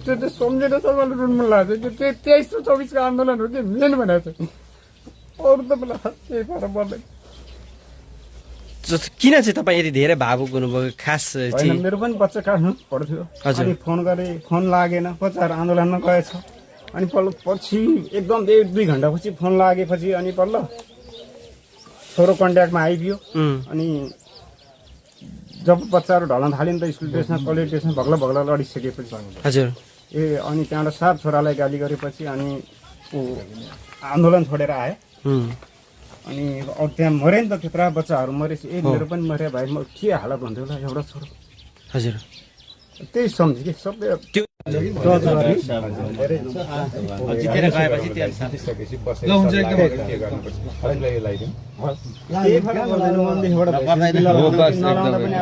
त्यो सम्झेर चाहिँ मलाई रुन मन लाग्छ त्यो 2324 को आन्दोलन हो कि मेन भनेको छ अरू त मलाई केही फरक पर्दैन किन चाहिँ तपाईँ यति धेरै भावुक हुनुभयो खास चाहिँ मेरो पनि बच्चा काठमाडौँ पढ्थ्यो अनि फोन गरे फोन लागेन बच्चाहरू आन्दोलनमा गएछ अनि पल्ल पछि एकदम 1-2 घण्टापछि फोन लागेपछि अनि पल्ल छोरो कन्ट्याक्टमा आइदियो अनि जब बच्चाहरू ढल्न थाल्यो नि त स्कुल ड्रेसमा कलेज ड्रेसमा भग्ला भग्ला लडिसकेपछि हजुर ए अनि त्यहाँबाट 7 छोरालाई गाली गरेपछि अनि ऊ आन्दोलन छोडेर आयो अनि अब त्यहाँ मरे नि त त्यत्रा बच्चाहरू मरेपछि ए मेरो पनि मरे भाइ म के हालत हुन्थ्यो होला एउटा छोरो हजुर त्यही सम्झे कि सबै जितेर गएपछि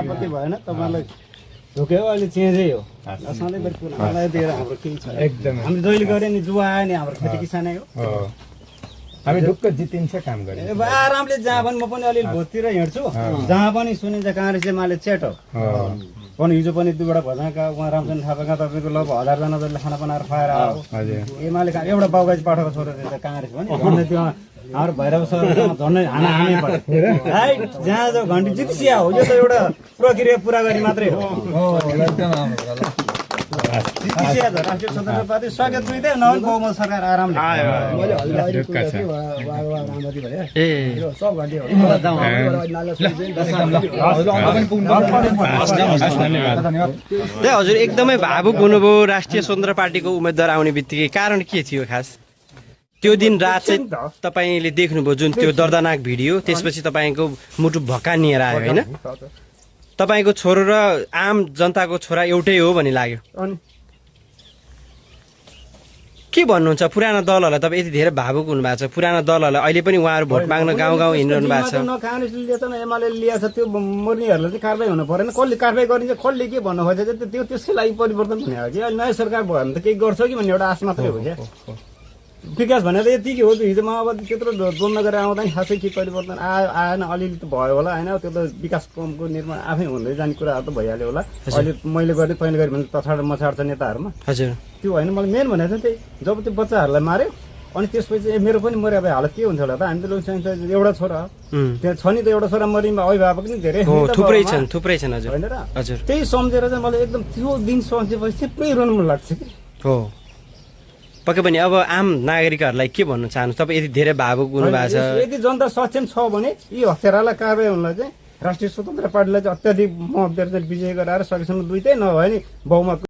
आपत्ति भएन तपाईँलाई ढोक्यो अहिले चेन्जै हो सधैँभरि पुरानोलाई दिएर हाम्रो केही छ एकदम हामी जहिले गऱ्यो नि जुवा आयो नि हाम्रो खेती किसानै हो हामी ढुक्क जितिन्छ काम गरे आरामले जहाँ पनि म पनि अलिअलि भोटतिर हिँड्छु जहाँ पनि सुनिन्छ काङ्ग्रेस एमाले चेट हो पनि हिजो पनि 2 वटा भजनका उहाँ रामचन्द्र थापाका तपाईँको लगभग 1000 जना जसले खाना बनाएर खुवाएर आयो एमाले एउटा बाबुगाजी पाठकको छोरो काङ्ग्रेस पनि भन्दै त्यो हाम्रो भैरव सर झन्डै हाना पर्यो राइट जहाँ जो घन्टी जितिसिया हो यो त एउटा प्रक्रिया पुरा गरी मात्रै हो राष्ट्रिय स्वतन्त्र पार्टी स्वागत दुईटै नभए बहुमत सरकार आरामले हजुर एकदमै भावुक हुनुभयो राष्ट्रिय स्वतन्त्र पार्टीको उम्मेदवार आउने बित्तिकै कारण के थियो खास त्यो दिन रात चाहिँ तपाईँले देख्नुभयो जुन त्यो दर्दनाक भिडियो त्यसपछि तपाईँको मुटु भक्कानिएर आयो होइन तपाईँको छोरो र आम जनताको छोरा एउटै हो भन्ने लाग्यो के भन्नुहुन्छ पुराना दलहरूलाई तपाईँ यति धेरै भावुक हुनुभएको छ पुराना दलहरूलाई अहिले पनि उहाँहरू भोट माग्न गाउँ गाउँ हिँडिरहनु भएको छ न काङ्ग्रेसले लिएछ न एमाले लिएछ त्यो मर्नेहरूलाई चाहिँ कारबाही हुनु परेन कसले कारबाही गरिन्छ कसले के भन्नु खोजेछ त्यो त्यसकै लागि परिवर्तन हुने हो कि अहिले नयाँ सरकार भयो भने त केही गर्छ कि भन्ने एउटा आश मात्रै हो क्या विकास भनेर यतिकै हो हिजो माओवादी त्यत्रो द्वन्द्व गरेर आउँदा नि खासै के परिवर्तन आएन अलिअलि त भयो होला होइन त्यो त विकास कमको निर्माण आफै हुँदै जाने कुराहरू त भइहाल्यो होला अहिले मैले गर्ने तैँले गरेँ भने तछाड मछाड छ नेताहरूमा हजुर त्यो होइन मलाई मेन भनेको चाहिँ त्यही जब त्यो बच्चाहरूलाई मार्यो अनि त्यसपछि मेरो पनि मर्यो भए हालत के हुन्थ्यो होला त हामी त लोक चाहिन्छ एउटा छोरा त्यहाँ छ नि त एउटा छोरा मरिमा अभिभावक नि धेरै थुप्रै छन् हजुर होइन र हजुर त्यही सम्झेर चाहिँ मलाई एकदम त्यो दिन सम्झेपछि थुप्रै रुनु मन लाग्छ कि हो पक्कै पनि अब आम नागरिकहरूलाई के भन्नु चाहनु तपाईँ यति धेरै भावुक हुनुभएको छ यदि जनता सक्षम छ भने यी हत्यारालाई कारबाही हुनलाई चाहिँ राष्ट्रिय स्वतन्त्र पार्टीलाई चाहिँ अत्याधिक मत दिएर विजय गराएर सकेसम्म दुईटै नभए नि बहुमत